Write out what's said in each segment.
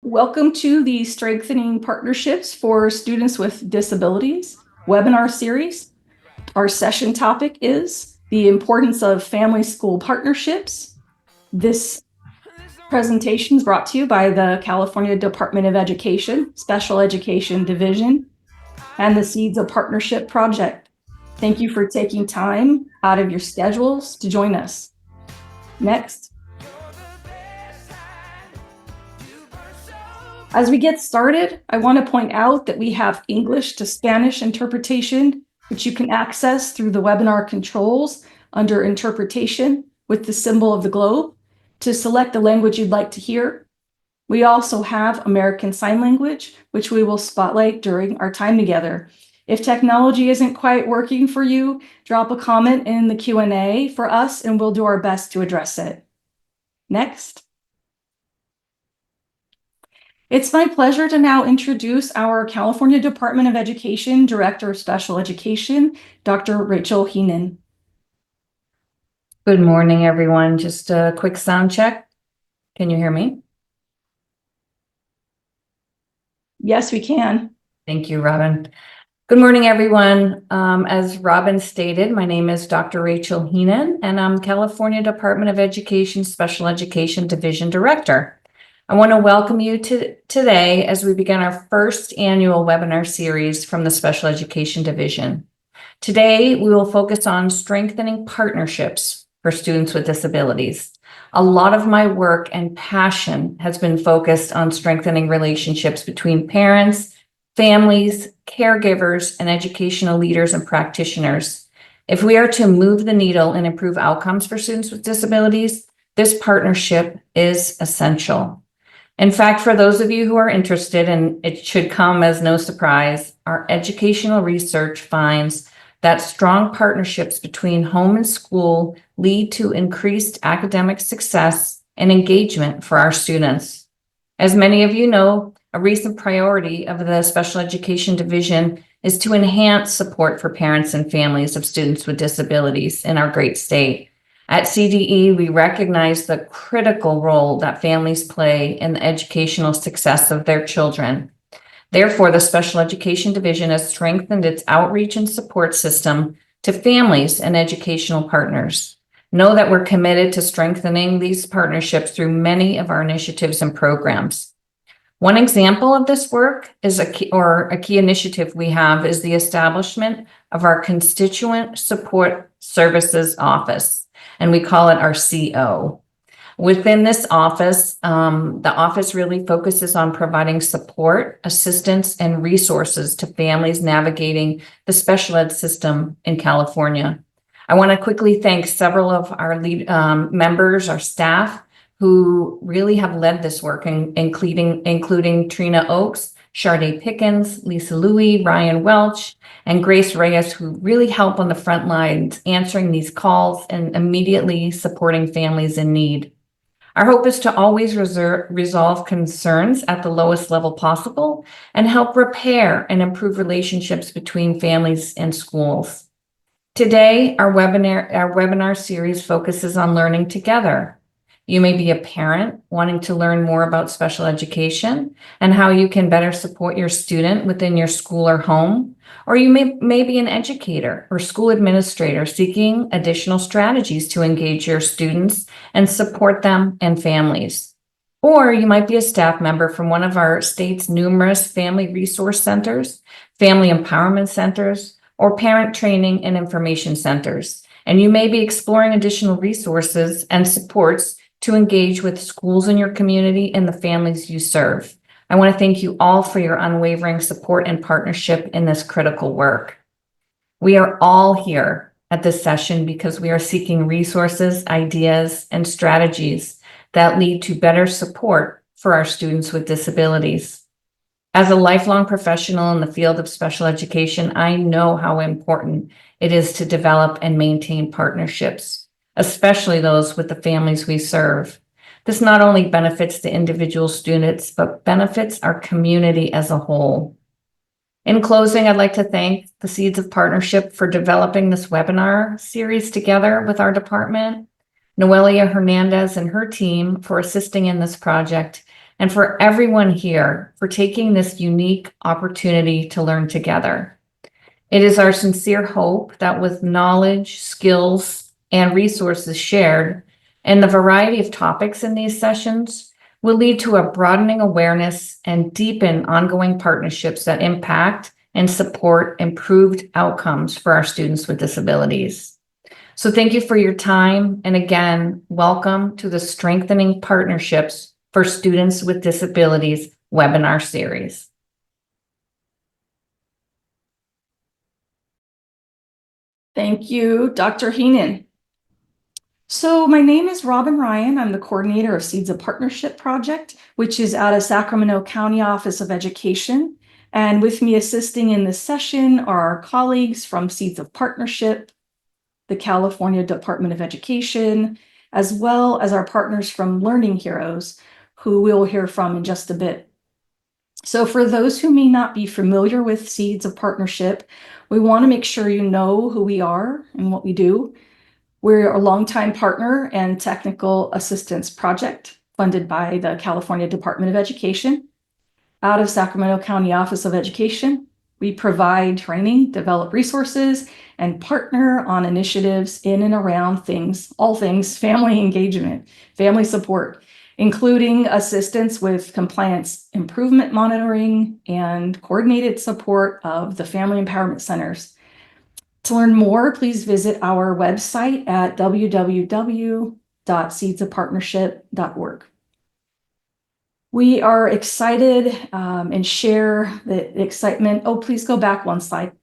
Welcome to the Strengthening Partnerships for Students with Disabilities webinar series. Our session topic is the importance of family-school partnerships. This presentation is brought to you by the California Department of Education, Special Education Division, and the Seeds of Partnership Project. Thank you for taking time out of your schedules to join us. Next. As we get started, I want to point out that we have English to Spanish interpretation, which you can access through the webinar controls under Interpretation with the symbol of the globe to select the language you'd like to hear. We also have American Sign Language, which we will spotlight during our time together. If technology isn't quite working for you, drop a comment in the Q&A for us and we'll do our best to address it. Next. It's my pleasure to now introduce our California Department of Education Director of Special Education, Dr. Rachel Heenan. Good morning, everyone. Just a quick sound check. Can you hear me? Yes, we can. Thank you, Robin. Good morning, everyone. As Robin stated, my name is Dr. Rachel Heenan, and I'm California Department of Education Special Education Division Director. I want to welcome you today as we begin our first annual webinar series from the Special Education Division. Today, we will focus on strengthening partnerships for students with disabilities. A lot of my work and passion has been focused on strengthening relationships between parents, families, caregivers, and educational leaders and practitioners. If we are to move the needle and improve outcomes for students with disabilities, this partnership is essential. In fact, for those of you who are interested, and it should come as no surprise, our educational research finds that strong partnerships between home and school lead to increased academic success and engagement for our students. As many of you know, a recent priority of the Special Education Division is to enhance support for parents and families of students with disabilities in our great state. At CDE, we recognize the critical role that families play in the educational success of their children. Therefore, the Special Education Division has strengthened its outreach and support system to families and educational partners. Know that we're committed to strengthening these partnerships through many of our initiatives and programs. One example of this work is a key initiative we have is the establishment of our Constituent Support Services Office, and we call it our CO. Within this office, the office really focuses on providing support, assistance, and resources to families navigating the special ed system in California. I want to quickly thank several of our members, our staff, who really have led this work, including Trina Oakes, Sharday Pickens, Lisa Louie, Ryan Welch, and Grace Reyes, who really help on the front lines, answering these calls and immediately supporting families in need. Our hope is to always resolve concerns at the lowest level possible and help repair and improve relationships between families and schools. Today, our webinar series focuses on learning together. You may be a parent wanting to learn more about special education and how you can better support your student within your school or home. Or you may be an educator or school administrator seeking additional strategies to engage your students and support them and families. Or you might be a staff member from one of our state's numerous family resource centers, family empowerment centers, or parent training and information centers. And you may be exploring additional resources and supports to engage with schools in your community and the families you serve. I want to thank you all for your unwavering support and partnership in this critical work. We are all here at this session because we are seeking resources, ideas, and strategies that lead to better support for our students with disabilities. As a lifelong professional in the field of special education, I know how important it is to develop and maintain partnerships, especially those with the families we serve. This not only benefits the individual students, but benefits our community as a whole. In closing, I'd like to thank the Seeds of Partnership for developing this webinar series together with our department, Noelia Hernandez and her team for assisting in this project, and for everyone here for taking this unique opportunity to learn together. It is our sincere hope that with knowledge, skills, and resources shared, and the variety of topics in these sessions will lead to a broadening awareness and deepen ongoing partnerships that impact and support improved outcomes for our students with disabilities. So thank you for your time. And again, welcome to the Strengthening Partnerships for Students with Disabilities webinar series. Thank you, Dr. Heenan. So my name is Robin Ryan. I'm the coordinator of Seeds of Partnership Project, which is out of Sacramento County Office of Education. And with me assisting in this session are our colleagues from Seeds of Partnership, the California Department of Education, as well as our partners from Learning Heroes, who we'll hear from in just a bit. So for those who may not be familiar with Seeds of Partnership, we want to make sure you know who we are and what we do. We're a longtime partner and technical assistance project funded by the California Department of Education. Out of Sacramento County Office of Education, we provide training, develop resources, and partner on initiatives in and around all things family engagement, family support, including assistance with compliance improvement monitoring and coordinated support of the family empowerment centers. To learn more, please visit our website at www.seedsofpartnership.org. We are excited and share the excitement. Oh, please go back one slide.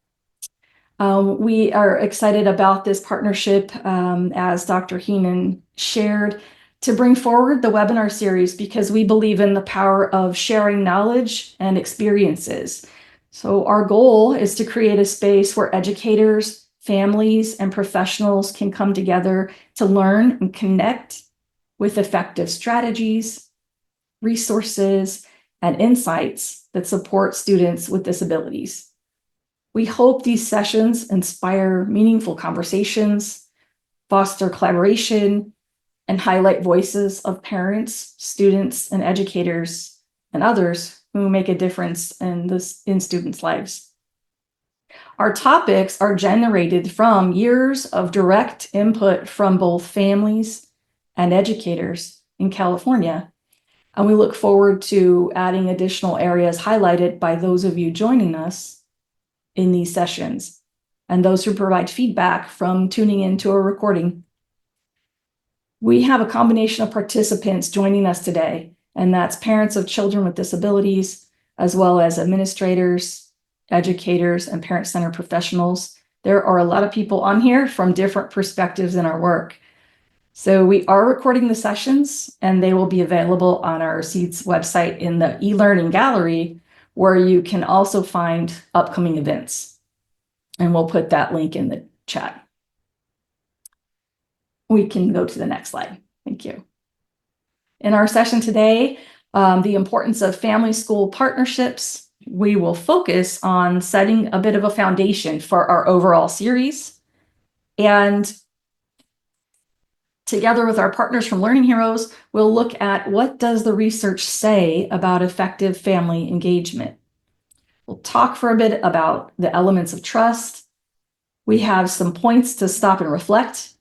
We are excited about this partnership, as Dr. Heenan shared, to bring forward the webinar series because we believe in the power of sharing knowledge and experiences. So our goal is to create a space where educators, families, and professionals can come together to learn and connect with effective strategies, resources, and insights that support students with disabilities. We hope these sessions inspire meaningful conversations, foster collaboration, and highlight voices of parents, students, and educators, and others who make a difference in students' lives. Our topics are generated from years of direct input from both families and educators in California, and we look forward to adding additional areas highlighted by those of you joining us in these sessions, and those who provide feedback from tuning into a recording. We have a combination of participants joining us today, and that's parents of children with disabilities, as well as administrators, educators, and parent-centered professionals. There are a lot of people on here from different perspectives in our work. So we are recording the sessions, and they will be available on our Seeds website in the e-learning gallery, where you can also find upcoming events. And we'll put that link in the chat. We can go to the next slide. Thank you. In our session today, the importance of family-school partnerships, we will focus on setting a bit of a foundation for our overall series. And together with our partners from Learning Heroes, we'll look at what does the research say about effective family engagement. We'll talk for a bit about the elements of trust. We have some points to stop and reflect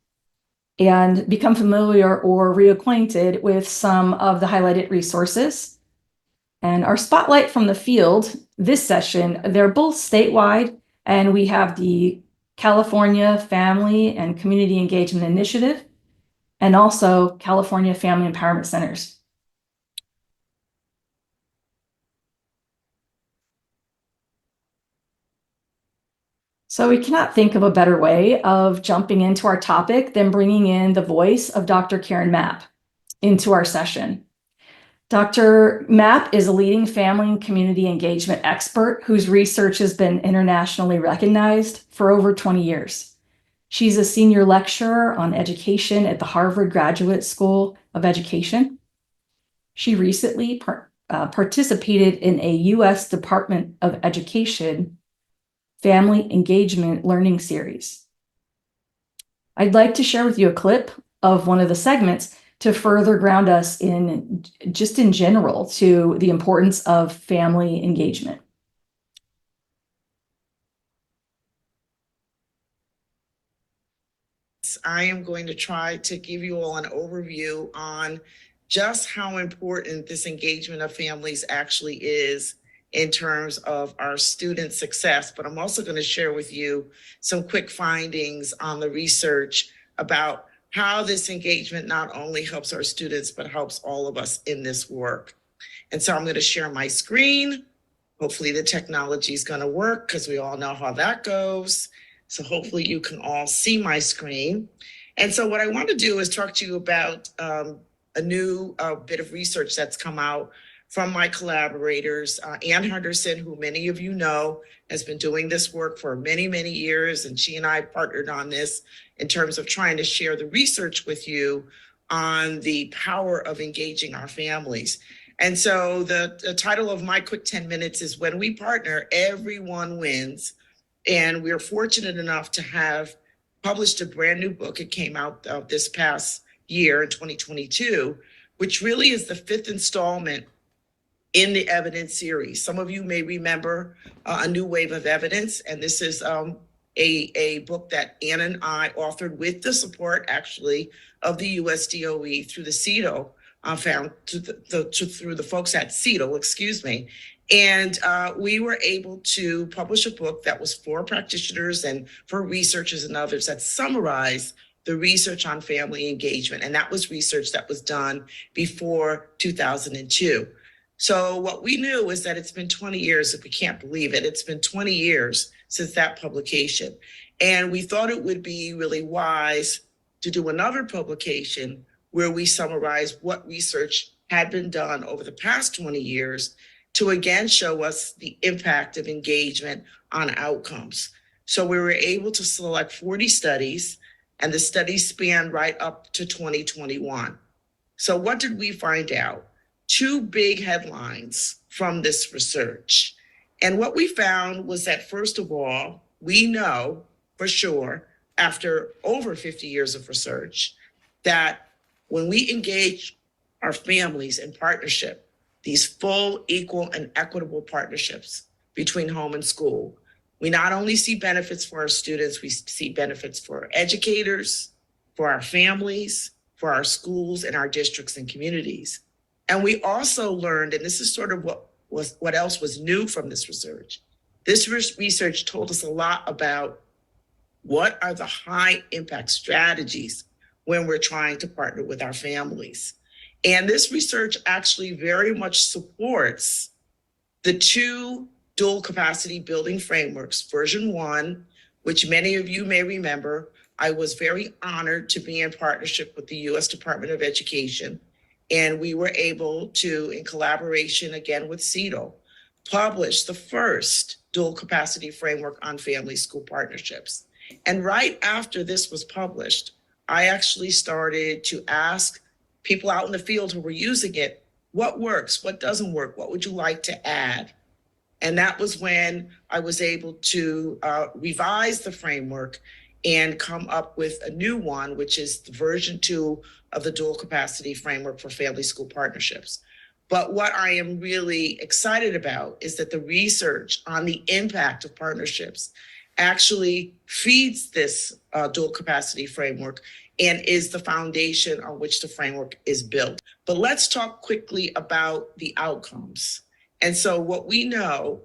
and become familiar or reacquainted with some of the highlighted resources. And our spotlight from the field, this session, they're both statewide, and we have the California Family and Community Engagement Initiative, and also California Family Empowerment Centers. So we cannot think of a better way of jumping into our topic than bringing in the voice of Dr. Karen Mapp into our session. Dr. Mapp is a leading family and community engagement expert whose research has been internationally recognized for over 20 years. She's a senior lecturer on education at the Harvard Graduate School of Education. She recently participated in a U.S. Department of Education Family Engagement Learning Series. I'd like to share with you a clip of one of the segments to further ground us in just in general to the importance of family engagement. I am going to try to give you all an overview on just how important this engagement of families actually is in terms of our student success. But I'm also going to share with you some quick findings on the research about how this engagement not only helps our students, but helps all of us in this work. And so I'm going to share my screen. Hopefully the technology is going to work because we all know how that goes. So hopefully you can all see my screen. And so what I want to do is talk to you about a new bit of research that's come out from my collaborators. Ann Henderson, who many of you know, has been doing this work for many, many years. And she and I partnered on this in terms of trying to share the research with you on the power of engaging our families. And so the title of my quick 10 minutes is When We Partner, Everyone Wins. And we're fortunate enough to have published a brand new book. It came out this past year in 2022, which really is the fifth installment in the evidence series. Some of you may remember A New Wave of Evidence, and this is a book that Ann and I authored with the support, actually, of the US DOE through the CETO, through the folks at CETO, excuse me. And we were able to publish a book that was for practitioners and for researchers and others that summarized the research on family engagement. And that was research that was done before 2002. So what we knew is that it's been 20 years, if we can't believe it, it's been 20 years since that publication. And we thought it would be really wise to do another publication where we summarize what research had been done over the past 20 years to again show us the impact of engagement on outcomes. So we were able to select 40 studies, and the studies span right up to 2021. So what did we find out? Two big headlines from this research. And what we found was that, first of all, we know for sure, after over 50 years of research, that when we engage our families in partnership, these full, equal, and equitable partnerships between home and school, we not only see benefits for our students, we see benefits for our educators, for our families, for our schools, and our districts and communities. And we also learned, and this is sort of what else was new from this research. This research told us a lot about what are the high impact strategies when we're trying to partner with our families. And this research actually very much supports the two dual capacity building frameworks. Version 1, which many of you may remember, I was very honored to be in partnership with the US Department of Education. And we were able to, in collaboration again with CETO, publish the first dual capacity framework on family school partnerships. And right after this was published, I actually started to ask people out in the field who were using it, what works, what doesn't work, what would you like to add? And that was when I was able to revise the framework and come up with a new one, which is the version 2 of the dual capacity framework for family school partnerships. But what I am really excited about is that the research on the impact of partnerships actually feeds this dual capacity framework and is the foundation on which the framework is built. But let's talk quickly about the outcomes. And so what we know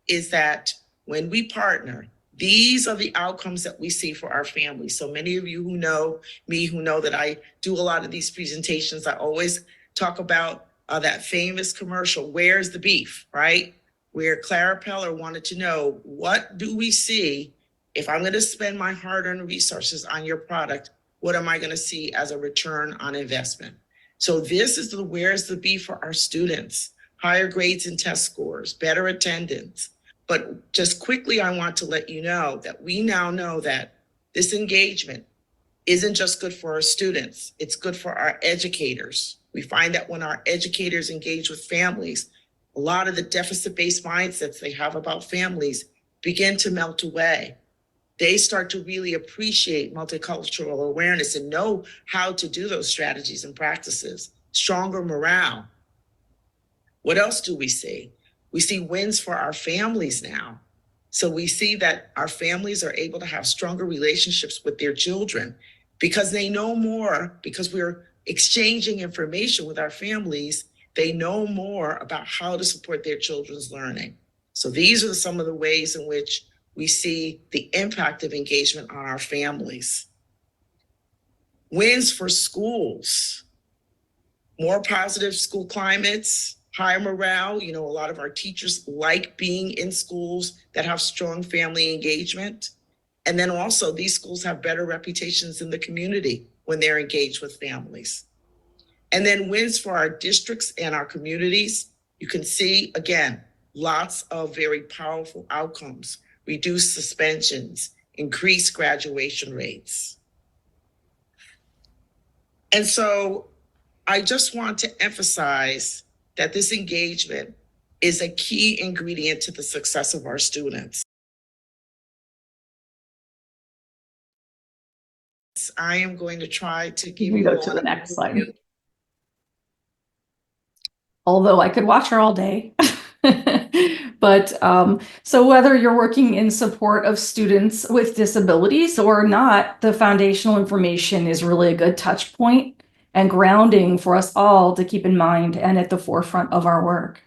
is that when we partner, these are the outcomes that we see for our families. So many of you who know me, who know that I do a lot of these presentations, I always talk about that famous commercial, Where's the Beef, right? Where Clara Peller wanted to know, what do we see if I'm going to spend my hard-earned resources on your product? What am I going to see as a return on investment? So this is the Where's the Beef for our students: higher grades and test scores, better attendance. But just quickly, I want to let you know that we now know that this engagement isn't just good for our students, it's good for our educators. We find that when our educators engage with families, a lot of the deficit-based mindsets they have about families begin to melt away. they start to really appreciate multicultural awareness and know how to do those strategies and practices. Stronger morale. What else do we see? We see wins for our families now. So we see that our families are able to have stronger relationships with their children because they know more, because we're exchanging information with our families. They know more about how to support their children's learning. So these are some of the ways in which we see the impact of engagement on our families. Wins for schools, more positive school climates, higher morale. You know, a lot of our teachers like being in schools that have strong family engagement. And then also these schools have better reputations in the community when they're engaged with families. And then wins for our districts and our communities. You can see, again, lots of very powerful outcomes, reduced suspensions, increased graduation rates. And so I just want to emphasize that this engagement is a key ingredient to the success of our students. I am going to try to give You you can go all to the an next slide. overview. Although I could watch her all day. But so whether you're working in support of students with disabilities or not, the foundational information is really a good touch point and grounding for us all to keep in mind and at the forefront of our work.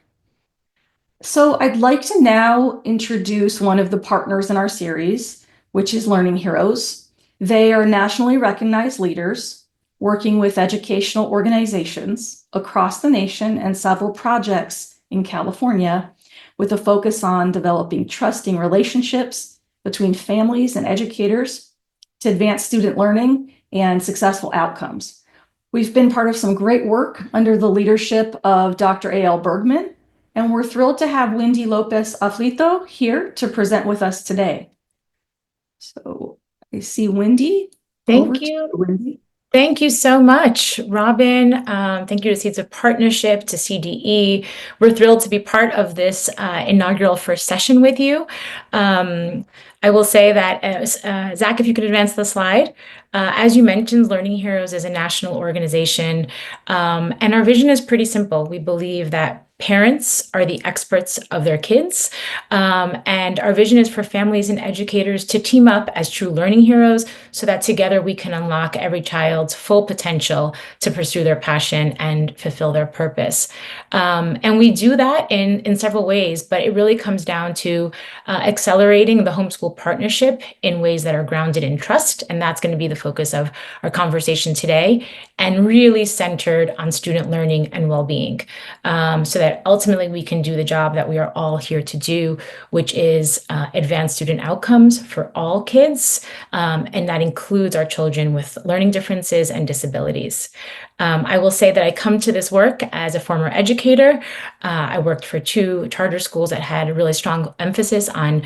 So I'd like to now introduce one of the partners in our series, which is Learning Heroes. They are nationally recognized leaders working with educational organizations across the nation and several projects in California with a focus on developing trusting relationships between families and educators to advance student learning and successful outcomes. We've been part of some great work under the leadership of Dr. A.L. Bergman, and we're thrilled to have Wendy Lopez Aflito here to present with us today. So I see Wendy. Thank you. Wendy. Thank you so much, Robin. Thank you to Seeds of Partnership, to CDE. We're thrilled to be part of this inaugural first session with you. I will say that, Zach, if you could advance the slide. As you mentioned, Learning Heroes is a national organization, and our vision is pretty simple. We believe that parents are the experts of their kids, and our vision is for families and educators to team up as true learning heroes so that together we can unlock every child's full potential to pursue their passion and fulfill their purpose. And we do that in several ways, but it really comes down to accelerating the homeschool partnership in ways that are grounded in trust, and that's going to be the focus of our conversation today, and really centered on student learning and well-being, so that ultimately we can do the job that we are all here to do, which is advance student outcomes for all kids, and that includes our children with learning differences and disabilities. I will say that I come to this work as a former educator. I worked for 2 charter schools that had a really strong emphasis on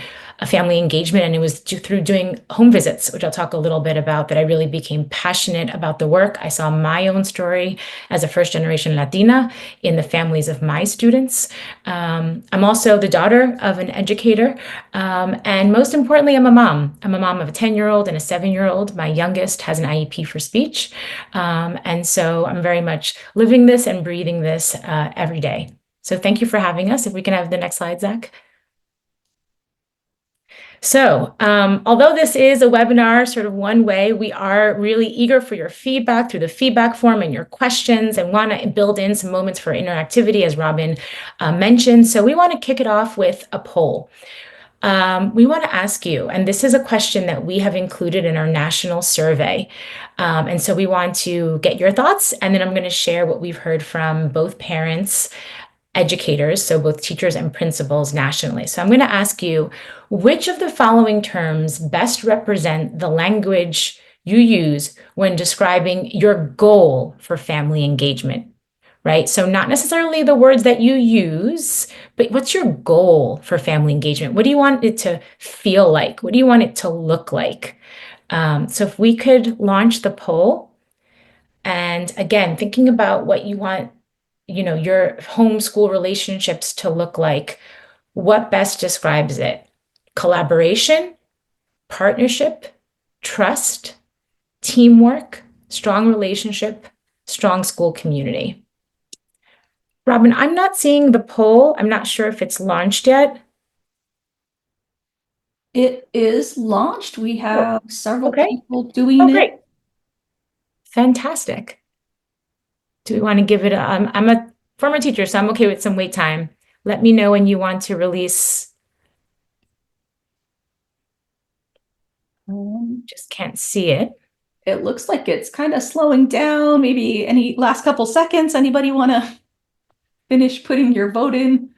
family engagement, and it was through doing home visits, which I'll talk a little bit about, that I really became passionate about the work. I saw my own story as a first-generation Latina in the families of my students. I'm also the daughter of an educator, and most importantly, I'm a mom. I'm a mom of a 10-year-old and a 7-year-old. My youngest has an IEP for speech, and so I'm very much living this and breathing this every day. So thank you for having us. If we can have the next slide, Zach. So although this is a webinar, sort of one way, we are really eager for your feedback through the feedback form and your questions, and want to build in some moments for interactivity, as Robin mentioned. So we want to kick it off with a poll. We want to ask you, and this is a question that we have included in our national survey. And so we want to get your thoughts, and then I'm going to share what we've heard from both parents, educators, so both teachers and principals nationally. So I'm going to ask you, which of the following terms best represent the language you use when describing your goal for family engagement, right? So not necessarily the words that you use, but what's your goal for family engagement? What do you want it to feel like? What do you want it to look like? So if we could launch the poll, and again, thinking about what you want, your homeschool relationships to look like, what best describes it? Collaboration, partnership, trust, teamwork, strong relationship, strong school community. Robin, I'm not seeing the poll. I'm not sure if it's launched yet. It is launched. We have several okay. people doing Oh, it. great. Fantastic. Do we want to give it I'm a former teacher, so I'm okay with some wait time. Let me know when you want to release. Just can't see it. It looks like it's kind of slowing down. Maybe any last couple seconds. Anybody want to finish putting your vote in?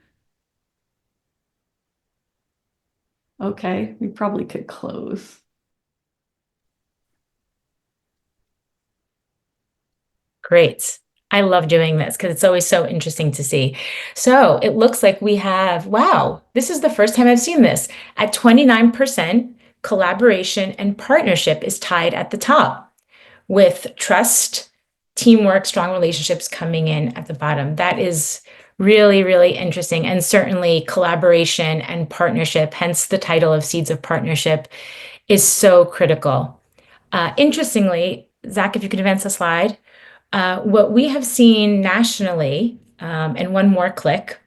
Okay, we probably could close. Great. I love doing this because it's always so interesting to see. So it looks like we have, wow, this is the first time I've seen this. At 29%, collaboration and partnership is tied at the top, with trust, teamwork, strong relationships coming in at the bottom. That is really, really interesting. And certainly collaboration and partnership, hence the title of Seeds of Partnership, is so critical. Interestingly, Zach, if you could advance the slide, what we have seen nationally, and one more click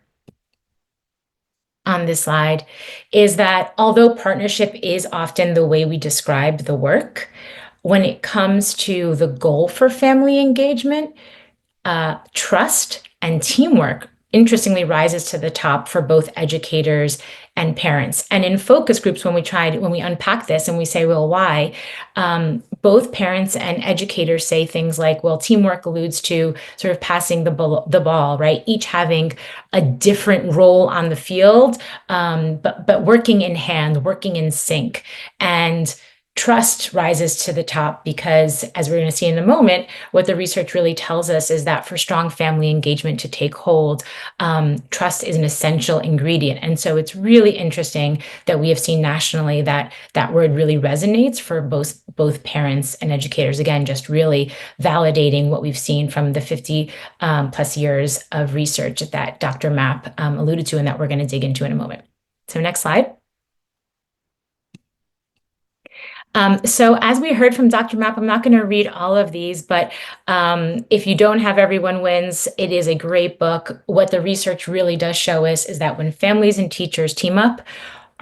on this slide, is that although partnership is often the way we describe the work, when it comes to the goal for family engagement, trust and teamwork interestingly rises to the top for both educators and parents. And in focus groups, when we unpack this and we say, well, why? Both parents and educators say things like, well, teamwork alludes to sort of passing the ball, right? Each having a different role on the field, but working in hand, working in sync. And trust rises to the top because, as we're going to see in a moment, what the research really tells us is that for strong family engagement to take hold, trust is an essential ingredient. And so it's really interesting that we have seen nationally that that word really resonates for both parents and educators. Again, just really validating what we've seen from the 50 plus years of research that Dr. Mapp alluded to and that we're going to dig into in a moment. So next slide. So as we heard from Dr. Mapp, I'm not going to read all of these, but if you don't have Everyone Wins, it is a great book. What the research really does show us is that when families and teachers team up,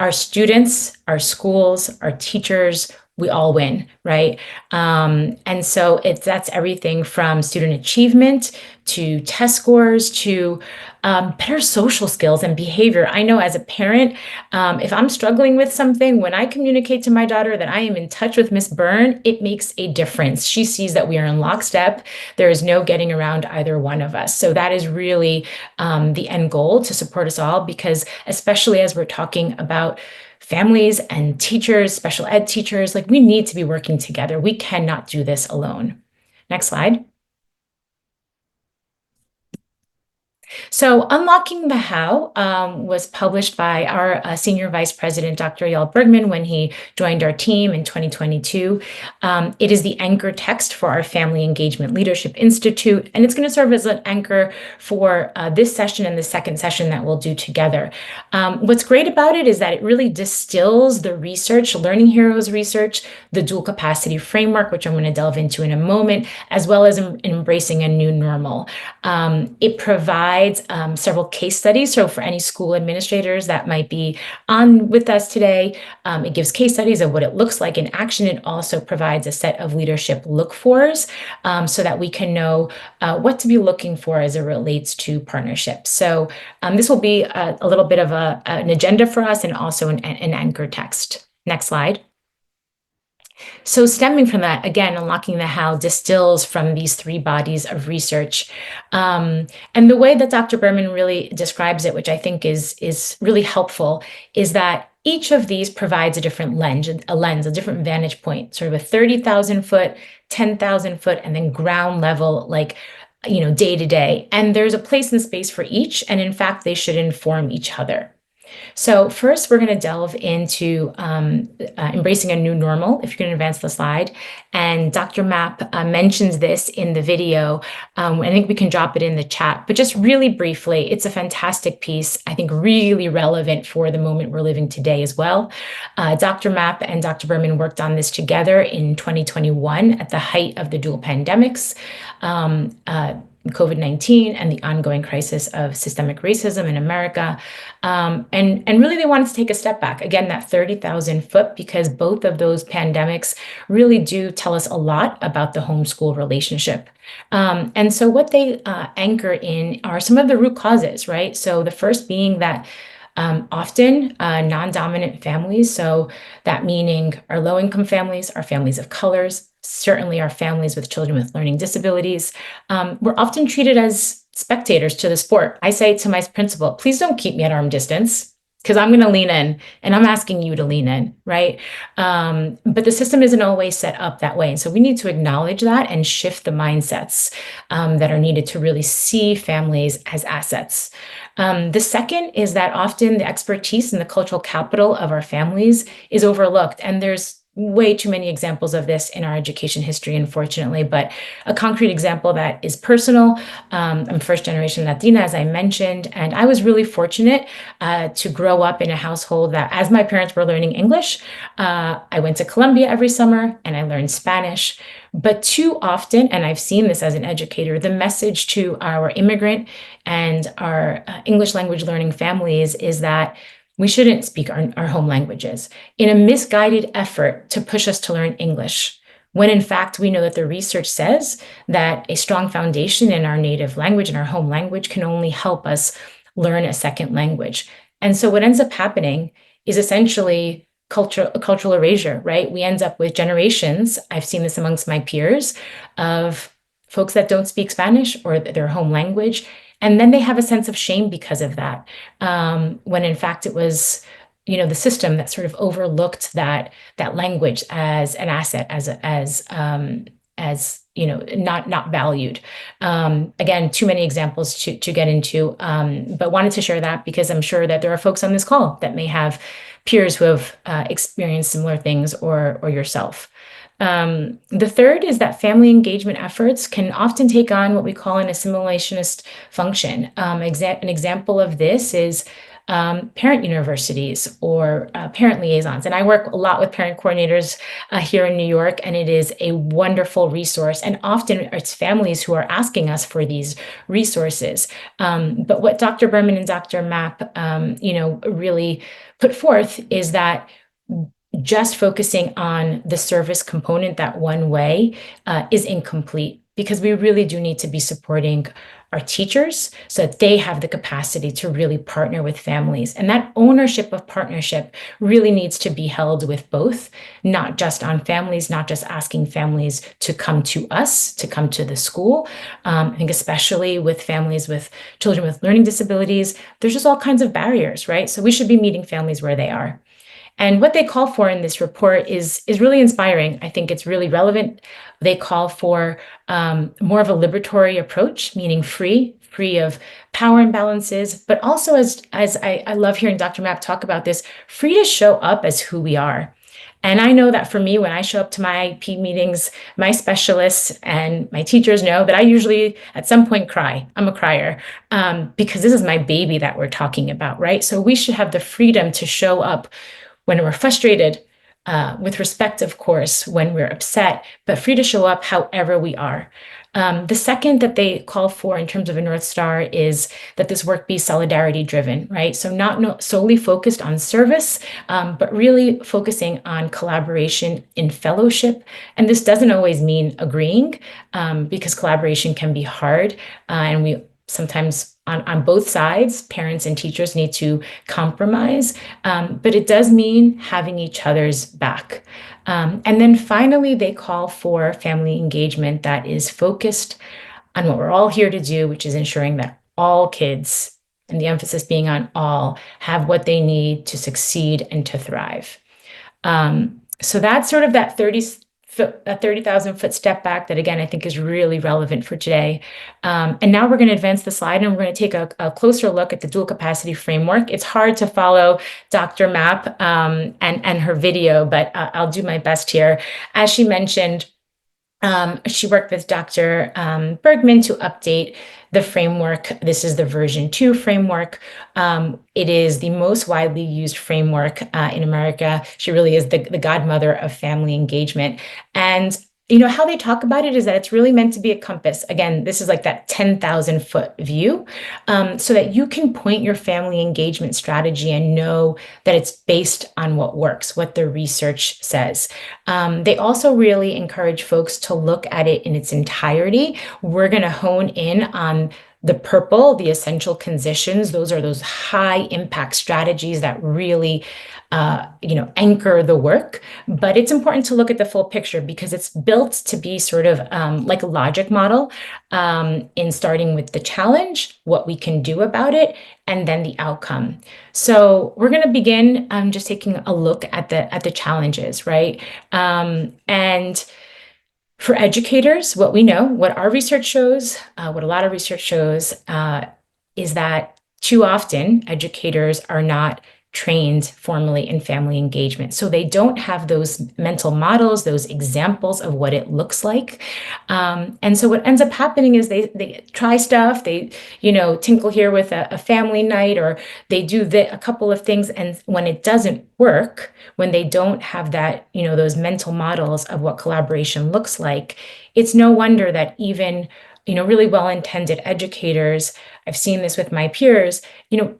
our students, our schools, our teachers, we all win, right? And so that's everything from student achievement to test scores to better social skills and behavior. I know as a parent, if I'm struggling with something, when I communicate to my daughter that I am in touch with Miss Byrne, it makes a difference. She sees that we are in lockstep. There is no getting around either one of us. So that is really the end goal, to support us all, because especially as we're talking about families and teachers, special ed teachers, like we need to be working together. We cannot do this alone. Next slide. So Unlocking the How was published by our Senior Vice President, Dr. Yael Bergman, when he joined our team in 2022. It is the anchor text for our Family Engagement Leadership Institute, and it's going to serve as an anchor for this session and the second session that we'll do together. What's great about it is that it really distills the research, Learning Heroes research, the dual capacity framework, which I'm going to delve into in a moment, as well as embracing a new normal. It provides several case studies. So for any school administrators that might be on with us today, it gives case studies of what it looks like in action. It also provides a set of leadership look-fors so that we can know what to be looking for as it relates to partnerships. So this will be a little bit of an agenda for us and also an anchor text. Next slide. So stemming from that, again, Unlocking the How distills from these three bodies of research. And the way that Dr. Berman really describes it, which I think is really helpful, is that each of these provides a different lens, a different vantage point, sort of a 30,000 foot, 10,000 foot, and then ground level, like, day to day. And there's a place and space for each. And in fact, they should inform each other. So first, we're going to delve into embracing a new normal, if you can advance the slide. And Dr. Mapp mentions this in the video. I think we can drop it in the chat, but just really briefly, it's a fantastic piece, I think really relevant for the moment we're living today as well. Dr. Mapp and Dr. Berman worked on this together in 2021 at the height of the dual pandemics. COVID-19 and the ongoing crisis of systemic racism in America. And really they wanted to take a step back. Again, that 30,000 foot, because both of those pandemics really do tell us a lot about the homeschool relationship. And so what they anchor in are some of the root causes, right? So the first being that often non-dominant families, so that meaning our low-income families, our families of colors, certainly our families with children with learning disabilities, we're often treated as spectators to the sport. I say to my principal, please don't keep me at arm distance because I'm going to lean in and I'm asking you to lean in, right? But the system isn't always set up that way. And so we need to acknowledge that and shift the mindsets that are needed to really see families as assets. The second is that often the expertise and the cultural capital of our families is overlooked. And there's way too many examples of this in our education history, unfortunately, but a concrete example that is personal. I'm first generation Latina, as I mentioned, and I was really fortunate to grow up in a household that, as my parents were learning English, I went to Colombia every summer and I learned Spanish. But too often, and I've seen this as an educator, the message to our immigrant and our English language learning families is that we shouldn't speak our home languages in a misguided effort to push us to learn English, when in fact we know that the research says that a strong foundation in our native language and our home language can only help us learn a second language. And so what ends up happening is essentially cultural erasure, right? We end up with generations, I've seen this amongst my peers, of folks that don't speak Spanish or their home language. And then they have a sense of shame because of that, when in fact it was, the system that sort of overlooked that language as an asset, as not valued. Again, too many examples to get into, but wanted to share that because I'm sure that there are folks on this call that may have peers who have experienced similar things or yourself. The third is that family engagement efforts can often take on what we call an assimilationist function. An example of this is parent universities or parent liaisons. And I work a lot with parent coordinators here in New York, and it is a wonderful resource. And often it's families who are asking us for these resources. But what Dr. Berman and Dr. Mapp, really put forth is that just focusing on the service component that one way is incomplete, because we really do need to be supporting our teachers so that they have the capacity to really partner with families. And that ownership of partnership really needs to be held with both, not just on families, not just asking families to come to us, to come to the school. I think especially with families with children with learning disabilities, there's just all kinds of barriers, right? So we should be meeting families where they are. And what they call for in this report is really inspiring. I think it's really relevant. They call for more of a liberatory approach, meaning free of power imbalances, but also as I love hearing Dr. Mapp talk about this, free to show up as who we are. And I know that for me, when I show up to my IEP meetings, my specialists and my teachers know that I usually at some point cry. I'm a crier because this is my baby that we're talking about, right? So we should have the freedom to show up when we're frustrated, with respect, of course, when we're upset, but free to show up however we are. The second that they call for in terms of a North Star is that this work be solidarity driven, right? So not solely focused on service, but really focusing on collaboration in fellowship. And this doesn't always mean agreeing, because collaboration can be hard, and we sometimes on both sides, parents and teachers need to compromise, but it does mean having each other's back. And then finally, they call for family engagement that is focused on what we're all here to do, which is ensuring that all kids, and the emphasis being on all, have what they need to succeed and to thrive. So that's sort of that 30 a 30,000-foot step back that, again, I think is really relevant for today. And now we're going to advance the slide, and we're going to take a closer look at the dual capacity framework. It's hard to follow Dr. Mapp and her video, but I'll do my best here. As she mentioned, she worked with Dr. Bergman to update the framework. This is the version 2 framework. It is the most widely used framework in America. She really is the godmother of family engagement. And how they talk about it is that it's really meant to be a compass. Again, this is like that 10,000-foot view, so that you can point your family engagement strategy and know that it's based on what works, what the research says. They also really encourage folks to look at it in its entirety. We're going to hone in on the purple, the essential conditions. Those are those high impact strategies that really anchor the work. But it's important to look at the full picture because it's built to be sort of like a logic model, in starting with the challenge, what we can do about it, and then the outcome. So we're going to begin just taking a look at the challenges, right? And for educators, what we know, what our research shows, what a lot of research shows, is that too often educators are not trained formally in family engagement. So they don't have those mental models, those examples of what it looks like. And so what ends up happening is they try stuff, they, tinkle here with a family night, or they do a couple of things. And when it doesn't work, when they don't have that, those mental models of what collaboration looks like, it's no wonder that even really well-intended educators, I've seen this with my peers,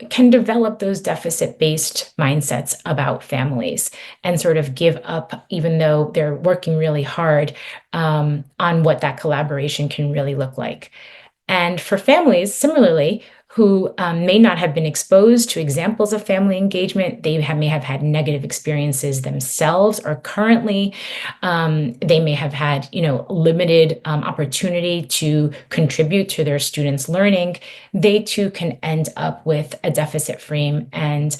can develop those deficit-based mindsets about families and sort of give up, even though they're working really hard on what that collaboration can really look like. And for families, similarly, who may not have been exposed to examples of family engagement, may have had negative experiences themselves, or currently they may have had limited opportunity to contribute to their students' learning. They too can end up with a deficit frame and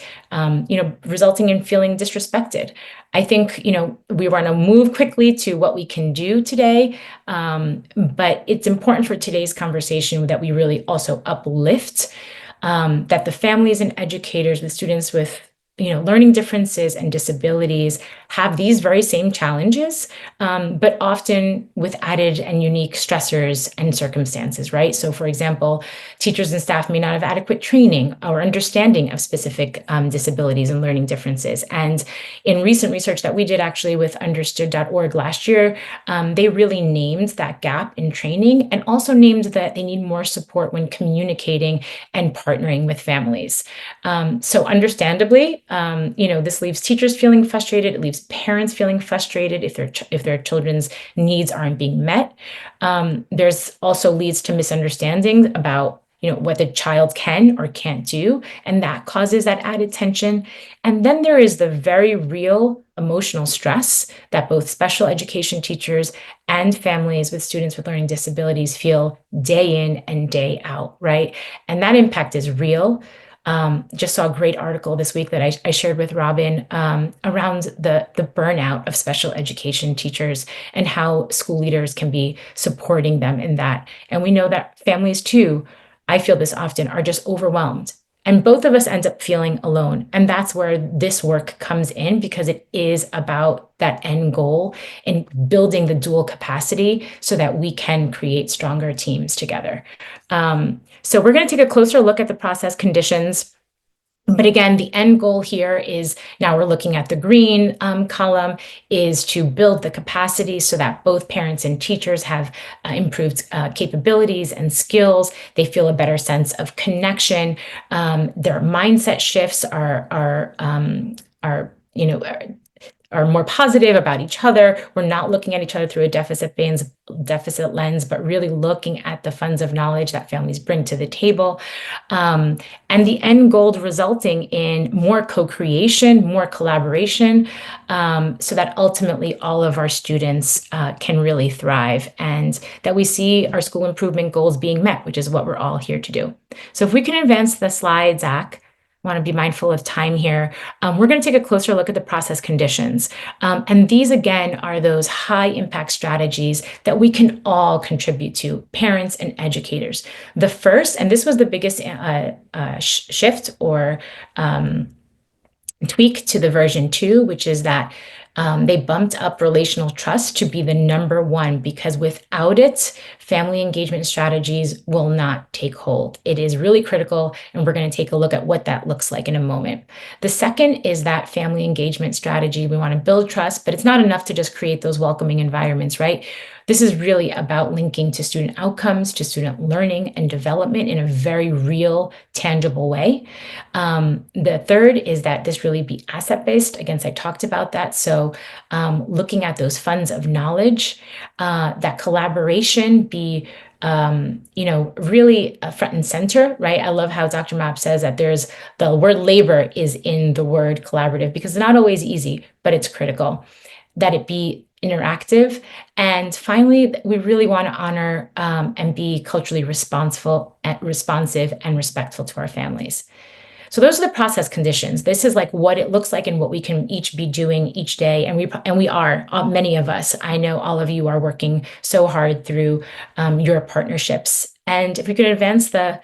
resulting in feeling disrespected. I think we want to move quickly to what we can do today, but it's important for today's conversation that we really also uplift that the families and educators with students with learning differences and disabilities have these very same challenges, but often with added and unique stressors and circumstances, right? So for example, teachers and staff may not have adequate training or understanding of specific disabilities and learning differences. And in recent research that we did actually with understood.org last year, they really named that gap in training and also named that they need more support when communicating and partnering with families. So understandably, this leaves teachers feeling frustrated. It leaves parents feeling frustrated if their children's needs aren't being met. There's also leads to misunderstandings about what the child can or can't do, and that causes that added tension. And then there is the very real emotional stress that both special education teachers and families with students with learning disabilities feel day in and day out, right? And that impact is real. Just saw a great article this week that I shared with Robin around the burnout of special education teachers and how school leaders can be supporting them in that. And we know that families too, I feel this often, are just overwhelmed. And both of us end up feeling alone. And that's where this work comes in, because it is about that end goal in building the dual capacity so that we can create stronger teams together. So we're going to take a closer look at the process conditions. But again, the end goal here is, now we're looking at the green column, is to build the capacity so that both parents and teachers have improved capabilities and skills. They feel a better sense of connection. Their mindset shifts are more positive about each other. We're not looking at each other through a deficit lens, but really looking at the funds of knowledge that families bring to the table. And the end goal resulting in more co-creation, more collaboration, so that ultimately all of our students can really thrive, and that we see our school improvement goals being met, which is what we're all here to do. So if we can advance the slide, Zach, want to be mindful of time here. We're going to take a closer look at the process conditions. And these, again, are those high impact strategies that we can all contribute to, parents and educators. The first, and this was the biggest shift or tweak to the version 2, which is that they bumped up relational trust to be the number 1, because without it, family engagement strategies will not take hold. It is really critical, and we're going to take a look at what that looks like in a moment. The second is that family engagement strategy. We want to build trust, but it's not enough to just create those welcoming environments, right? This is really about linking to student outcomes, to student learning and development in a very real, tangible way. The third is that this really be asset-based. Again, I talked about that. So looking at those funds of knowledge, that collaboration be really front and center, right? I love how Dr. Mapp says that there's the word labor is in the word collaborative, because it's not always easy, but it's critical that it be interactive. And finally, we really want to honor and be culturally responsive and respectful to our families. So those are the process conditions. This is like what it looks like and what we can each be doing each day. And we are, many of us, I know all of you are working so hard through your partnerships. And if we could advance the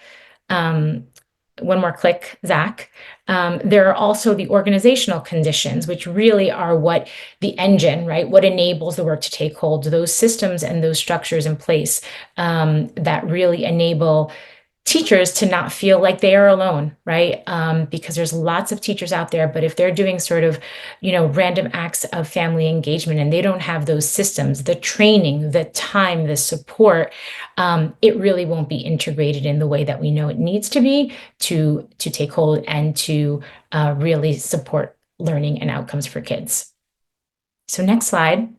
one more click, Zach. There are also the organizational conditions, which really are what the engine, right? What enables the work to take hold, those systems and those structures in place that really enable teachers to not feel like they are alone, right? Because there's lots of teachers out there, but if they're doing sort of, random acts of family engagement and they don't have those systems, the training, the time, the support, it really won't be integrated in the way that we know it needs to be to take hold and to really support learning and outcomes for kids. So next slide.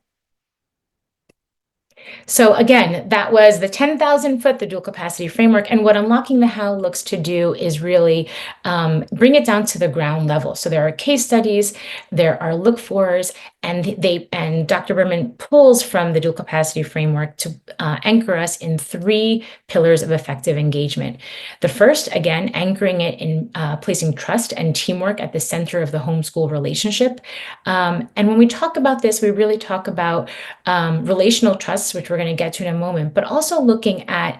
So again, that was the 10,000 foot, the dual capacity framework. And what Unlocking the How looks to do is really bring it down to the ground level. So there are case studies, there are look fors, and Dr. Berman pulls from the dual capacity framework to anchor us in 3 pillars of effective engagement. The first, again, anchoring it in placing trust and teamwork at the center of the homeschool relationship. And when we talk about this, we really talk about relational trust, which we're going to get to in a moment, but also looking at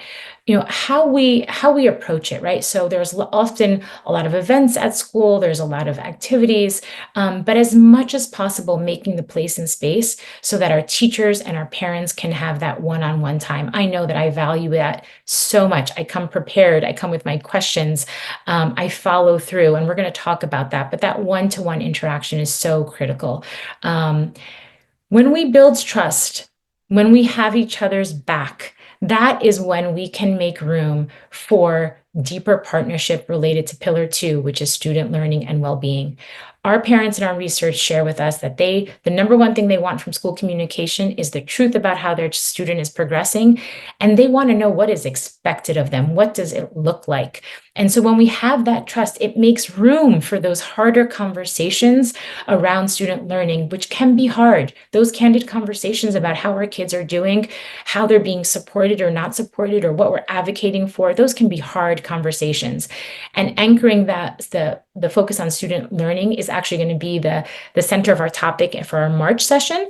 how we approach it, right? So there's often a lot of events at school, there's a lot of activities, but as much as possible, making the place and space so that our teachers and our parents can have that one-on-one time. I know that I value that so much. I come prepared, I come with my questions, I follow through, and we're going to talk about that, but that one-to-one interaction is so critical. When we build trust, when we have each other's back, that is when we can make room for deeper partnership related to pillar 2, which is student learning and well-being. Our parents and our research share with us that the number 1 thing they want from school communication is the truth about how their student is progressing. And they want to know what is expected of them. What does it look like? And so when we have that trust, it makes room for those harder conversations around student learning, which can be hard. Those candid conversations about how our kids are doing, how they're being supported or not supported, or what we're advocating for, those can be hard conversations. And anchoring the focus on student learning is actually going to be the center of our topic for our March session.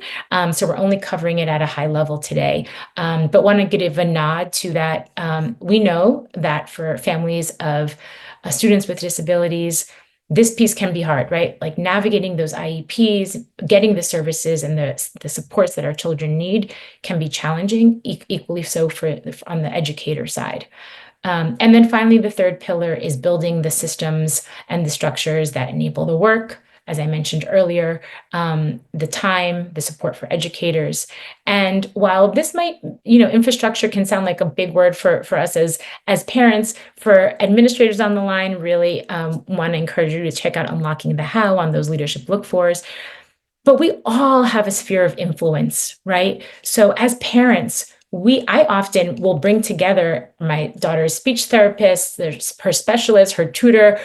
So we're only covering it at a high level today. But want to give a nod to that. We know that for families of students with disabilities, this piece can be hard, right? Like navigating those IEPs, getting the services and the supports that our children need can be challenging, equally so on the educator side. And then finally, the third pillar is building the systems and the structures that enable the work, as I mentioned earlier, the time, the support for educators. And while this might, infrastructure can sound like a big word for us as parents, for administrators on the line, really want to encourage you to check out Unlocking the How on those leadership look fors. But we all have a sphere of influence, right? So as parents, I often will bring together my daughter's speech therapist, her specialist, her tutor,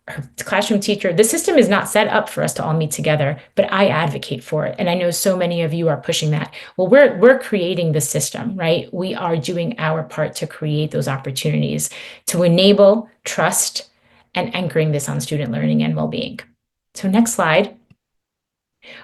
her classroom teacher. The system is not set up for us to all meet together, but I advocate for it. And I know so many of you are pushing that. Well, we're creating the system, right? We are doing our part to create those opportunities to enable trust and anchoring this on student learning and well-being. So next slide.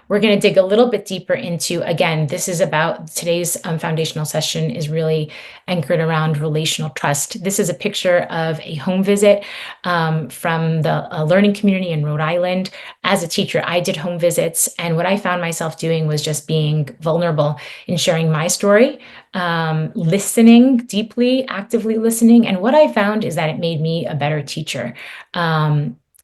We're going to dig a little bit deeper into, again, this is about today's foundational session is really anchored around relational trust. This is a picture of a home visit from the learning community in Rhode Island. As a teacher, I did home visits, and what I found myself doing was just being vulnerable in sharing my story, listening deeply, actively listening. And what I found is that it made me a better teacher.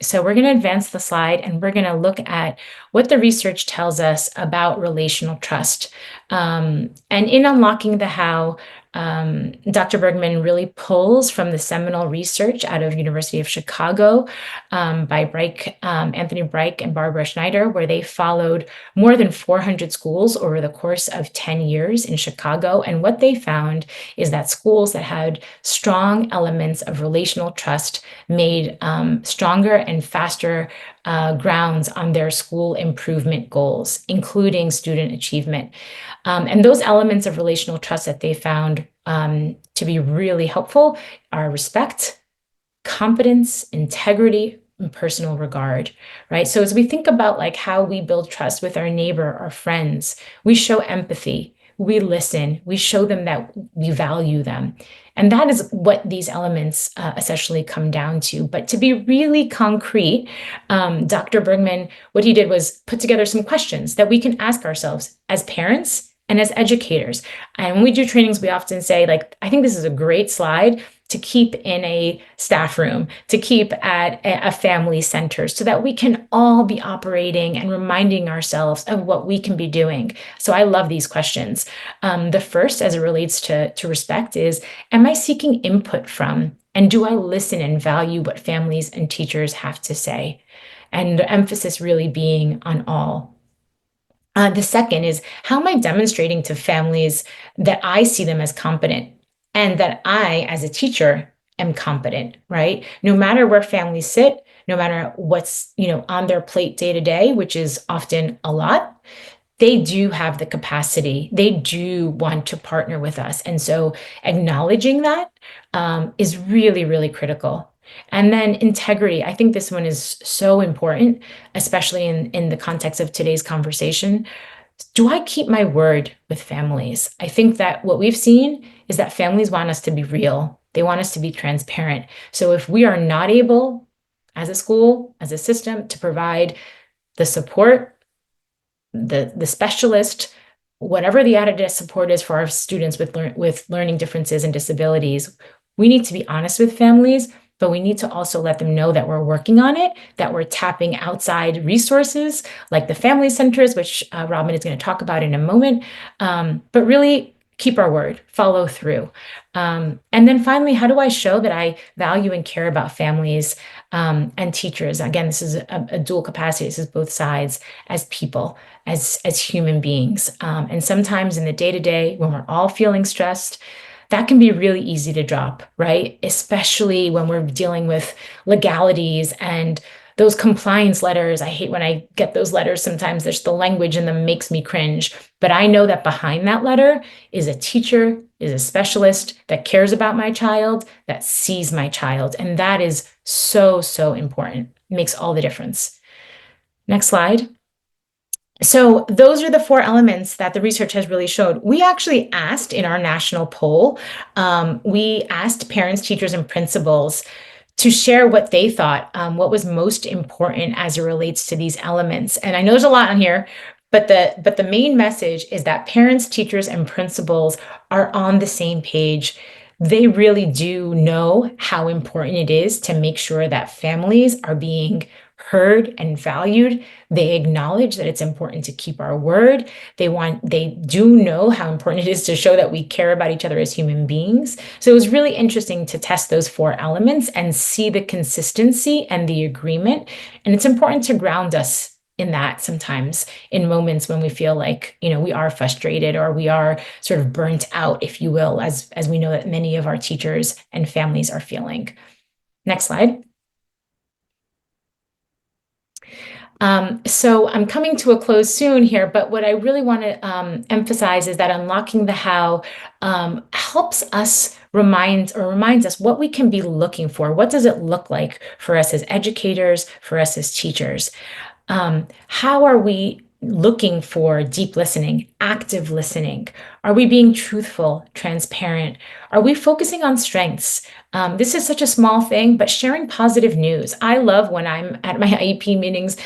So we're going to advance the slide, and we're going to look at what the research tells us about relational trust. And in Unlocking the How, Dr. Bergman really pulls from the seminal research out of University of Chicago by Anthony Breik and Barbara Schneider, where they followed more than 400 schools over the course of 10 years in Chicago. And what they found is that schools that had strong elements of relational trust made stronger and faster grounds on their school improvement goals, including student achievement. And those elements of relational trust that they found to be really helpful are respect, competence, integrity, and personal regard, right? So as we think about like how we build trust with our neighbor, our friends, we show empathy, we listen, we show them that we value them. And that is what these elements essentially come down to. But to be really concrete, Dr. Bergman, what he did was put together some questions that we can ask ourselves as parents and as educators. And when we do trainings, we often say, like, I think this is a great slide to keep in a staff room, to keep at a family center, so that we can all be operating and reminding ourselves of what we can be doing. So I love these questions. The first, as it relates to respect, is, am I seeking input from, and do I listen and value what families and teachers have to say? And the emphasis really being on all. The second is, how am I demonstrating to families that I see them as competent and that I, as a teacher, am competent, right? No matter where families sit, no matter what's, on their plate day to day, which is often a lot, they do have the capacity. They do want to partner with us. And so acknowledging that is really, really critical. And then integrity. I think this one is so important, especially in the context of today's conversation. Do I keep my word with families? I think that what we've seen is that families want us to be real. They want us to be transparent. So if we are not able, as a school, as a system, to provide the support, the specialist, whatever the added support is for our students with learning differences and disabilities, we need to be honest with families, but we need to also let them know that we're working on it, that we're tapping outside resources like the family centers, which Robin is going to talk about in a moment, but really keep our word, follow through. And then finally, how do I show that I value and care about families and teachers? Again, this is a dual capacity. This is both sides, as people, as human beings. And sometimes in the day-to-day, when we're all feeling stressed, that can be really easy to drop, right? Especially when we're dealing with legalities and those compliance letters. I hate when I get those letters. Sometimes there's the language in them makes me cringe. But I know that behind that letter is a teacher, is a specialist that cares about my child, that sees my child. And that is so, so important. It makes all the difference. Next slide. So those are the four elements that the research has really showed. We actually asked in our national poll, we asked parents, teachers, and principals to share what they thought, what was most important as it relates to these elements. And I know there's a lot on here, but the main message is that parents, teachers, and principals are on the same page. They really do know how important it is to make sure that families are being heard and valued. They acknowledge that it's important to keep our word. They do know how important it is to show that we care about each other as human beings. So it was really interesting to test those four elements and see the consistency and the agreement. And it's important to ground us in that sometimes in moments when we feel like, we are frustrated or we are sort of burnt out, if you will, as we know that many of our teachers and families are feeling. Next slide. So I'm coming to a close soon here, but what I really want to emphasize is that unlocking the how helps us reminds us what we can be looking for. What does it look like for us as educators, for us as teachers? How are we looking for deep listening, active listening? Are we being truthful, transparent? Are we focusing on strengths? This is such a small thing, but sharing positive news. I love when I'm at my IEP meetings.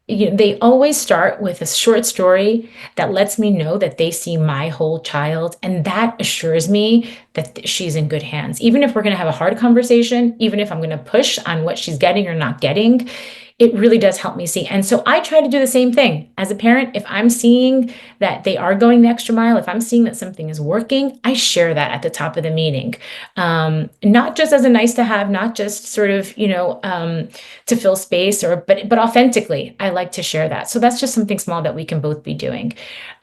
They always start with a short story that lets me know that they see my whole child, and that assures me that she's in good hands. Even if we're going to have a hard conversation, even if I'm going to push on what she's getting or not getting, it really does help me see. And so I try to do the same thing as a parent. If I'm seeing that they are going the extra mile, if I'm seeing that something is working, I share that at the top of the meeting. Not just as a nice to have, not just sort of, to fill space but authentically, I like to share that. So that's just something small that we can both be doing.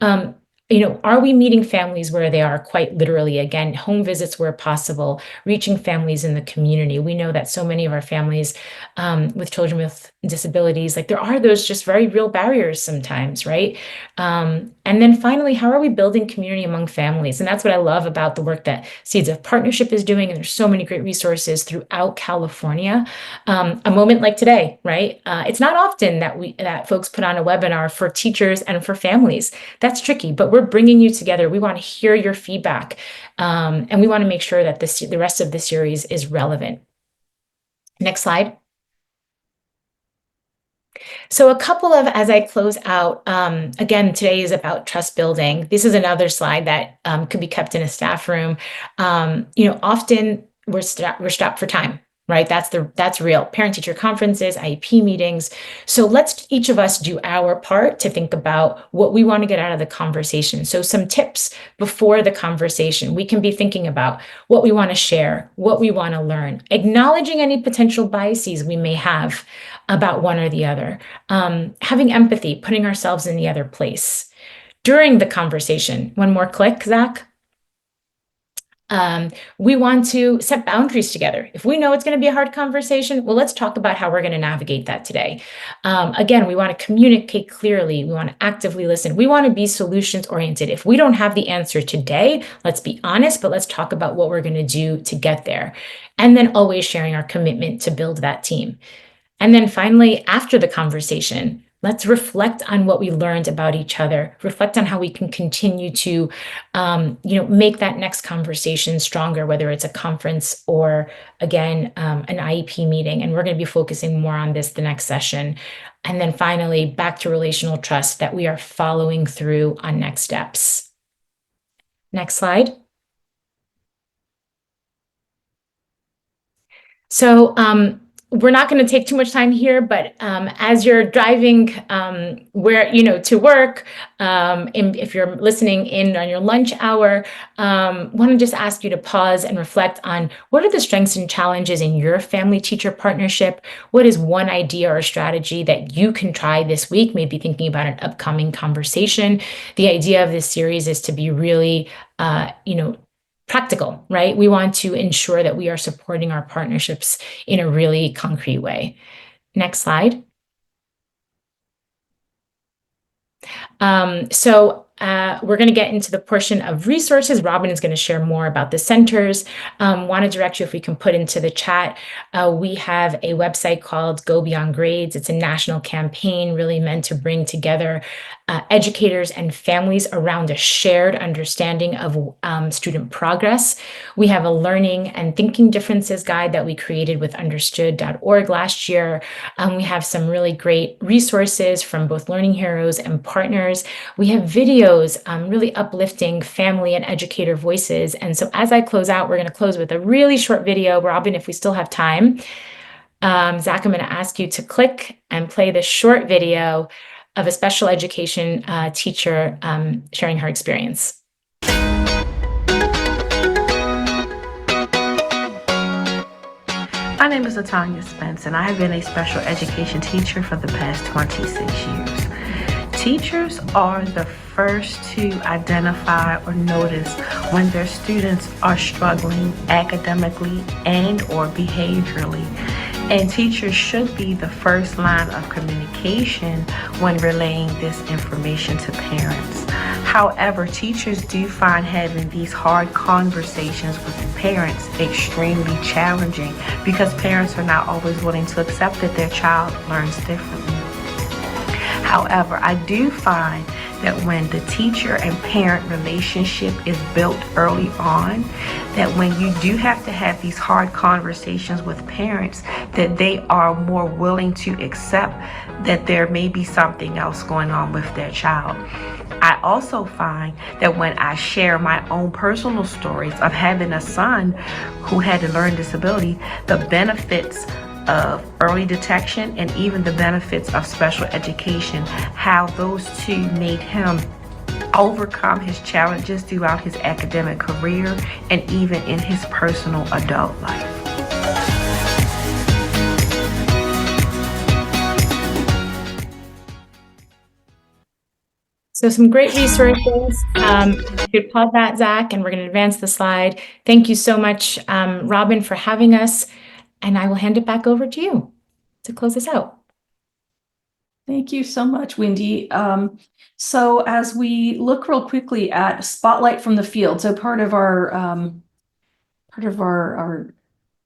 Are we meeting families where they are, quite literally? Again, home visits where possible, reaching families in the community. We know that so many of our families with children with disabilities, like there are those just very real barriers sometimes, right? And then finally, how are we building community among families? And that's what I love about the work that Seeds of Partnership is doing. And there's so many great resources throughout California. A moment like today, right? It's not often that folks put on a webinar for teachers and for families. That's tricky, but we're bringing you together. We want to hear your feedback, and we want to make sure that the rest of the series is relevant. Next slide. So a couple of, as I close out, again, today is about trust building. This is another slide that could be kept in a staff room. Often we're strapped for time. Right? That's real. Parent-teacher conferences, IEP meetings. So let's each of us do our part to think about what we want to get out of the conversation. So some tips before the conversation. We can be thinking about what we want to share, what we want to learn, acknowledging any potential biases we may have about one or the other, having empathy, putting ourselves in the other place. During the conversation, one more click, Zach. We want to set boundaries together. If we know it's going to be a hard conversation, well, let's talk about how we're going to navigate that today. Again, we want to communicate clearly. We want to actively listen. We want to be solutions oriented. If we don't have the answer today, let's be honest, but let's talk about what we're going to do to get there. And then always sharing our commitment to build that team. And then finally, after the conversation, let's reflect on what we learned about each other, reflect on how we can continue to, make that next conversation stronger, whether it's a conference or, again, an IEP meeting. And we're going to be focusing more on this the next session. And then finally, back to relational trust, that we are following through on next steps. Next slide. So, we're not going to take too much time here, but as you're driving to work, if you're listening in on your lunch hour, want to just ask you to pause and reflect on what are the strengths and challenges in your family-teacher partnership? What is one idea or strategy that you can try this week? Maybe thinking about an upcoming conversation. The idea of this series is to be really, practical, right? We want to ensure that we are supporting our partnerships in a really concrete way. Next slide. We're going to get into the portion of resources. Robin is going to share more about the centers. Want to direct you, if we can put into the chat, we have a website called Go Beyond Grades. It's a national campaign really meant to bring together educators and families around a shared understanding of student progress. We have a learning and thinking differences guide that we created with understood.org last year. We have some really great resources from both Learning Heroes and partners. We have videos really uplifting family and educator voices. And so as I close out, we're going to close with a really short video. Robin, if we still have time, Zach, I'm going to ask you to click and play this short video of a special education teacher sharing her experience. My name is Latanya Spence, and I have been a special education teacher for the past 26 years. Teachers are the first to identify or notice when their students are struggling academically and or behaviorally. And teachers should be the first line of communication when relaying this information to parents. However, teachers do find having these hard conversations with parents extremely challenging because parents are not always willing to accept that their child learns differently. However, I do find that when the teacher and parent relationship is built early on, that when you do have to have these hard conversations with parents, that they are more willing to accept that there may be something else going on with their child. I also find that when I share my own personal stories of having a son who had a learning disability, the benefits of early detection and even the benefits of special education, how those two made him overcome his challenges throughout his academic career and even in his personal adult life. So some great resources. You could pause that, Zach, and we're going to advance the slide. Thank you so much, Robin, for having us. And I will hand it back over to you to close this out. Thank you so much, Wendy. So as we look real quickly at Spotlight from the Field, so part of our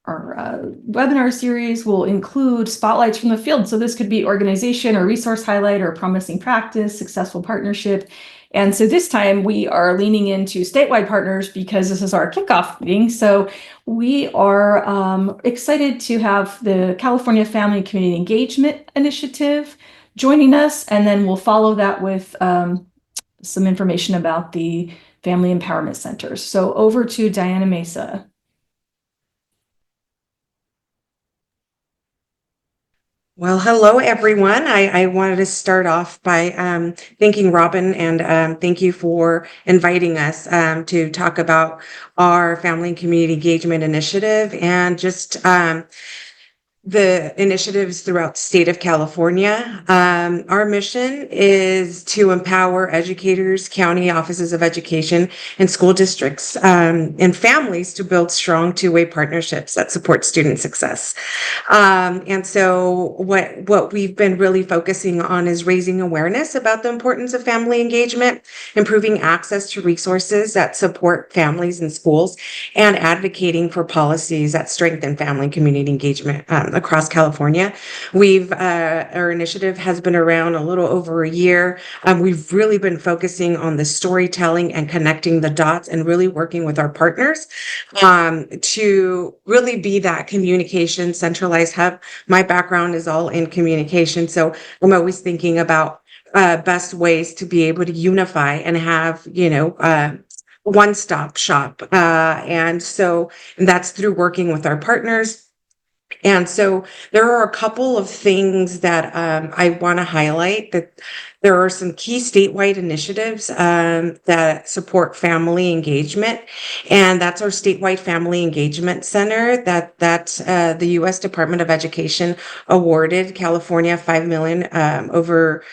webinar series will include spotlights from the field. So this could be organization or resource highlight or promising practice, successful partnership. And so this time we are leaning into statewide partners because this is our kickoff meeting. So we are excited to have the California Family and Community Engagement Initiative joining us, and then we'll follow that with some information about the Family Empowerment Centers. So over to Diana Mesa. Well, hello, everyone. I wanted to start off by thanking Robin and thank you for inviting us to talk about our Family and Community Engagement Initiative and just the initiatives throughout the state of California. Our mission is to empower educators, county offices of education, and school districts and families to build strong two-way partnerships that support student success. And so what we've been really focusing on is raising awareness about the importance of family engagement, improving access to resources that support families and schools, and advocating for policies that strengthen family and community engagement across California. Our initiative has been around a little over a year. We've really been focusing on the storytelling and connecting the dots and really working with our partners to really be that communication centralized hub. My background is all in communication, so I'm always thinking about best ways to be able to unify and have, one-stop shop. And that's through working with our partners. And so there are a couple of things that I want to highlight, that there are some key statewide initiatives that support family engagement. And that's our statewide Family Engagement Center that the U.S. Department of Education awarded California $5 million over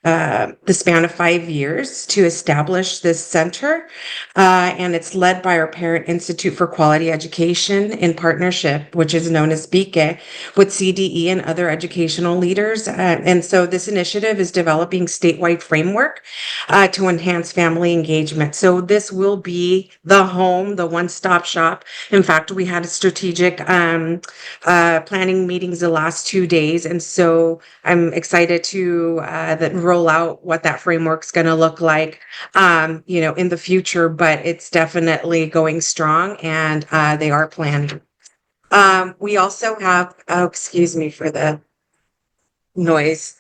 the span of 5 years to establish this center. And it's led by our Parent Institute for Quality Education in partnership, which is known as BICE, with CDE and other educational leaders. And so this initiative is developing statewide framework to enhance family engagement. So this will be the home, the one-stop shop. In fact, we had a strategic planning meetings the last 2 days. And so I'm excited to roll out what that framework's going to look like, in the future, but it's definitely going strong and they are planned. We also have, excuse me for the noise.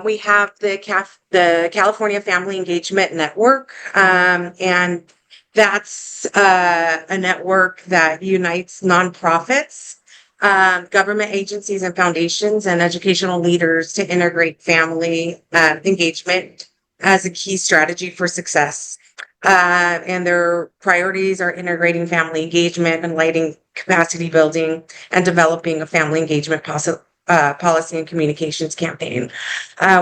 We have the California Family Engagement Network, and that's a network that unites nonprofits, government agencies and foundations, and educational leaders to integrate family engagement as a key strategy for success. And their priorities are integrating family engagement, enlightening capacity building, and developing a family engagement policy and communications campaign.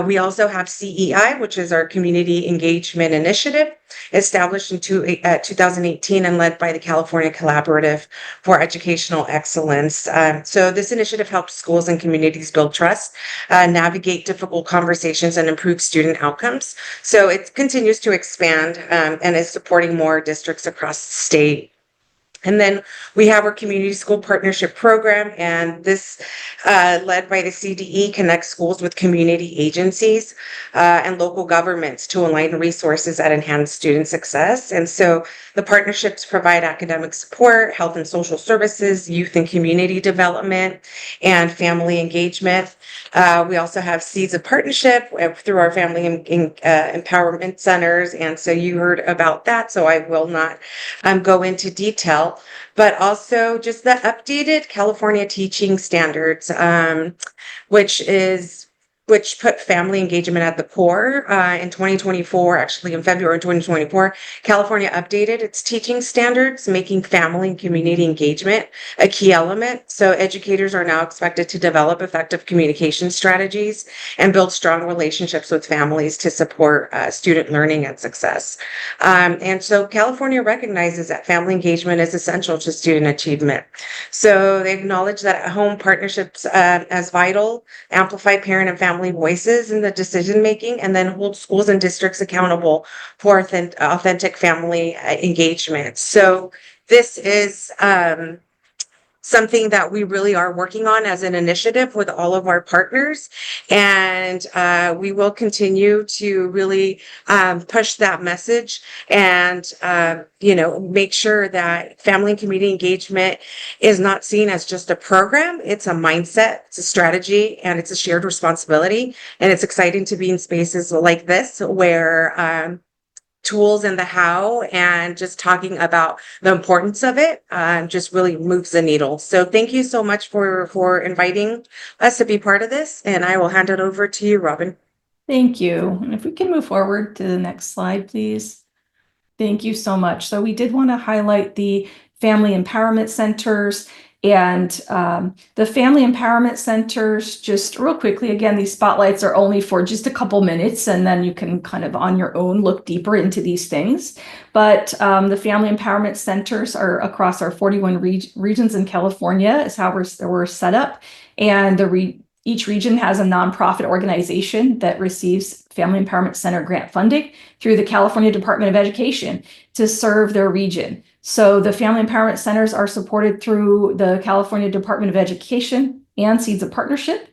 We also have CEI, which is our Community Engagement Initiative, established in 2018 and led by the California Collaborative for Educational Excellence. So this initiative helps schools and communities build trust, navigate difficult conversations, and improve student outcomes. So it continues to expand and is supporting more districts across the state. And then we have our community school partnership program, and this, led by the CDE, connects schools with community agencies and local governments to align resources that enhance student success. And so the partnerships provide academic support, health and social services, youth and community development, and family engagement. We also have Seeds of Partnership through our family empowerment centers. And so you heard about that, so I will not go into detail. But also just the updated California teaching standards, which put family engagement at the core. In 2024, actually in February 2024, California updated its teaching standards, making family and community engagement a key element. So educators are now expected to develop effective communication strategies and build strong relationships with families to support student learning and success. And so California recognizes that family engagement is essential to student achievement. So they acknowledge that at-home partnerships as vital, amplify parent and family voices in the decision making, and then hold schools and districts accountable for authentic family engagement. So this is something that we really are working on as an initiative with all of our partners, and we will continue to really push that message and make sure that family and community engagement is not seen as just a program. It's a mindset, it's a strategy, and it's a shared responsibility. And it's exciting to be in spaces like this where tools and the how and just talking about the importance of it just really moves the needle. So thank you so much for inviting us to be part of this, and I will hand it over to you, Robin. Thank you. And if we can move forward to the next slide, please. Thank you so much. So we did want to highlight the family empowerment centers. And the family empowerment centers, just real quickly, again, these spotlights are only for just a couple minutes, and then you can kind of on your own look deeper into these things. But the family empowerment centers are across our 41 regions in California is how we're set up. And each region has a nonprofit organization that receives Family Empowerment Center grant funding through the California Department of Education to serve their region. So the Family Empowerment Centers are supported through the California Department of Education and Seeds of Partnership.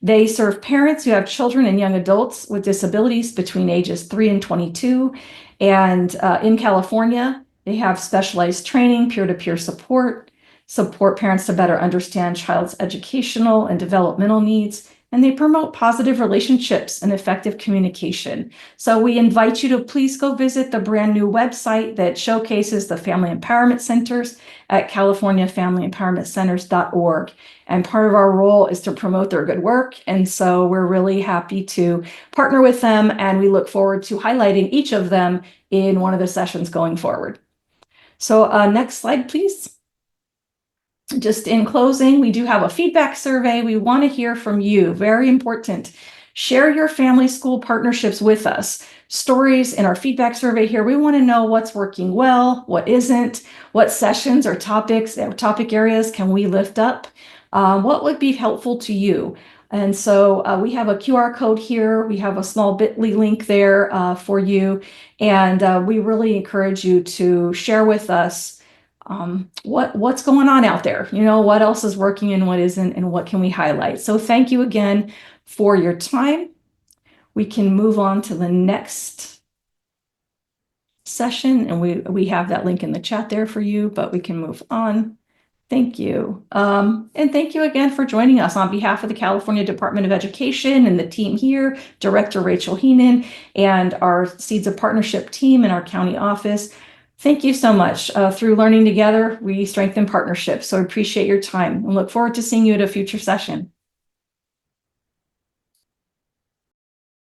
They serve parents who have children and young adults with disabilities between ages 3 and 22. And in California, they have specialized training, peer-to-peer support parents to better understand child's educational and developmental needs, and they promote positive relationships and effective communication. So we invite you to please go visit the brand new website that showcases the Family Empowerment Centers at CaliforniaFamilyEmpowermentCenters.org. And part of our role is to promote their good work. And so we're really happy to partner with them, and we look forward to highlighting each of them in one of the sessions going forward. So next slide, please. Just in closing, we do have a feedback survey. We want to hear from you. Very important. Share your family school partnerships with us. Stories in our feedback survey here. We want to know what's working well, what isn't, what sessions or topic areas can we lift up, what would be helpful to you. And so we have a QR code here. We have a small bit.ly link there for you. And we really encourage you to share with us what's going on out there, what else is working and what isn't, and what can we highlight. So thank you again for your time. We can move on to the next session, and we have that link in the chat there for you, but we can move on. Thank you. And thank you again for joining us on behalf of the California Department of Education and the team here, Director Rachel Heenan, and our Seeds of Partnership team in our county office. Thank you so much. Through learning together, we strengthen partnerships. So I appreciate your time and look forward to seeing you at a future session.